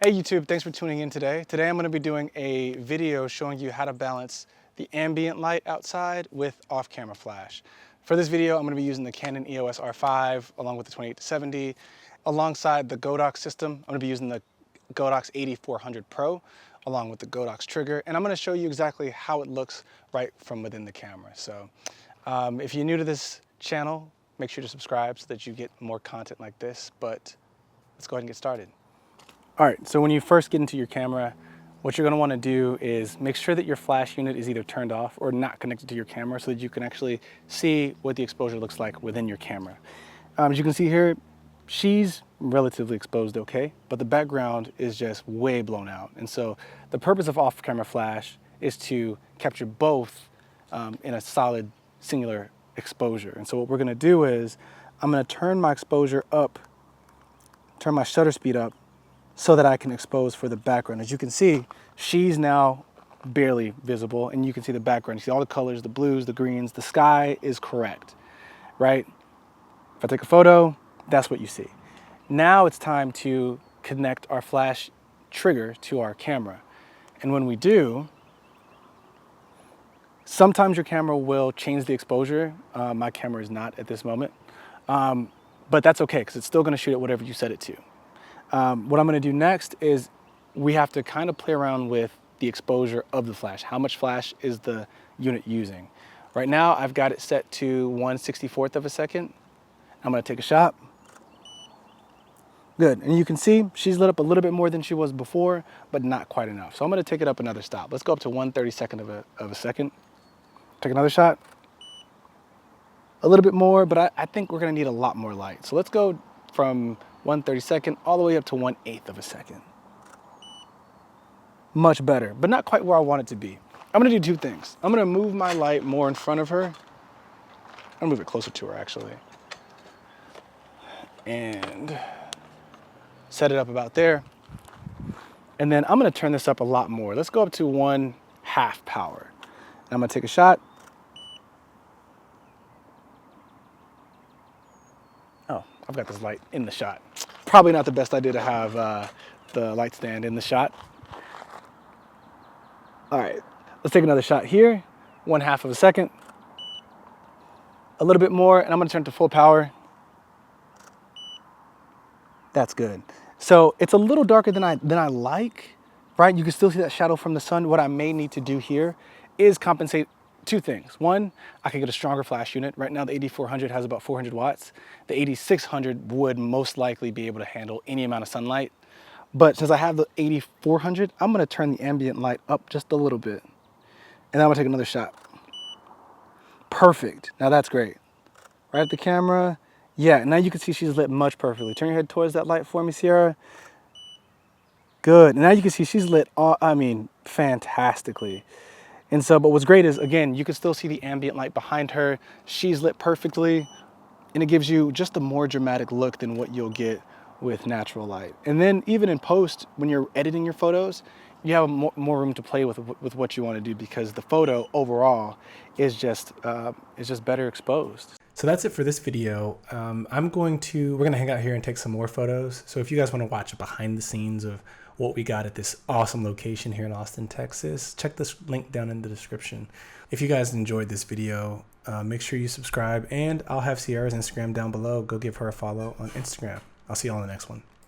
Hey YouTube, thanks for tuning in today. Today I'm going to be doing a video showing you how to balance the ambient light outside with off-camera flash. For this video, I'm going to be using the Canon EOS R5 along with the 28-70. Alongside the Godox system, I'm going to be using the Godox 8400 Pro along with the Godox trigger, and I'm going to show you exactly how it looks right from within the camera. So if you're new to this channel, make sure to subscribe so that you get more content like this, but let's go ahead and get started. All right, so when you first get into your camera, what you're gonna wanna do is make sure that your flash unit is either turned off or not connected to your camera so that you can actually see what the exposure looks like within your camera. As you can see here, she's relatively exposed okay, but the background is just way blown out. And so the purpose of off-camera flash is to capture both in a solid singular exposure. And so what we're gonna do is I'm gonna turn my exposure up, turn my shutter speed up, so that I can expose for the background. As you can see, she's now barely visible, and you can see the background. You see all the colors, the blues, the greens, the sky is correct, right? If I take a photo, that's what you see. Now it's time to connect our flash trigger to our camera. And when we do, sometimes your camera will change the exposure. My camera is not at this moment, but that's okay, because it's still gonna shoot at whatever you set it to. What I'm going to do next is we have to kind of play around with the exposure of the flash. How much flash is the unit using? Right now I've got it set to 1/64th of a second. I'm going to take a shot. Good. And you can see she's lit up a little bit more than she was before, but not quite enough. So I'm going to take it up another stop. Let's go up to 1/32nd of a second. Take another shot. A little bit more, but I think we're going to need a lot more light. So let's go from 1/32nd all the way up to 1/8 of a second. Much better, but not quite where I want it to be. I'm gonna do two things. I'm gonna move my light more in front of her. I'm gonna move it closer to her actually. And set it up about there. And then I'm gonna turn this up a lot more. Let's go up to 1/2 power. And I'm gonna take a shot. Oh, I've got this light in the shot. Probably not the best idea to have the light stand in the shot. All right, let's take another shot here. 1/2 of a second. A little bit more, and I'm gonna turn to full power. That's good. So it's a little darker than I like, right? You can still see that shadow from the sun. What I may need to do here is compensate two things. One, I could get a stronger flash unit. Right now, the 8400 has about 400 watts. The 8600 would most likely be able to handle any amount of sunlight. But since I have the 8400, I'm gonna turn the ambient light up just a little bit. And then I'm gonna take another shot. Perfect, now that's great. Right at the camera. Yeah, now you can see she's lit much perfectly. Turn your head towards that light for me, Sierra. Good, and now you can see she's lit, fantastically. And so, but what's great is, again, you can still see the ambient light behind her. She's lit perfectly, and it gives you just a more dramatic look than what you'll get with natural light. And then even in post, when you're editing your photos, you have more room to play with what you want to do, because the photo overall is just better exposed. So that's it for this video. we're gonna hang out here and take some more photos. So if you guys want to watch behind the scenes of what we got at this awesome location here in Austin, Texas, check this link down in the description. If you guys enjoyed this video, make sure you subscribe, and I'll have Sierra's Instagram down below. Go give her a follow on Instagram. I'll see you all in the next one.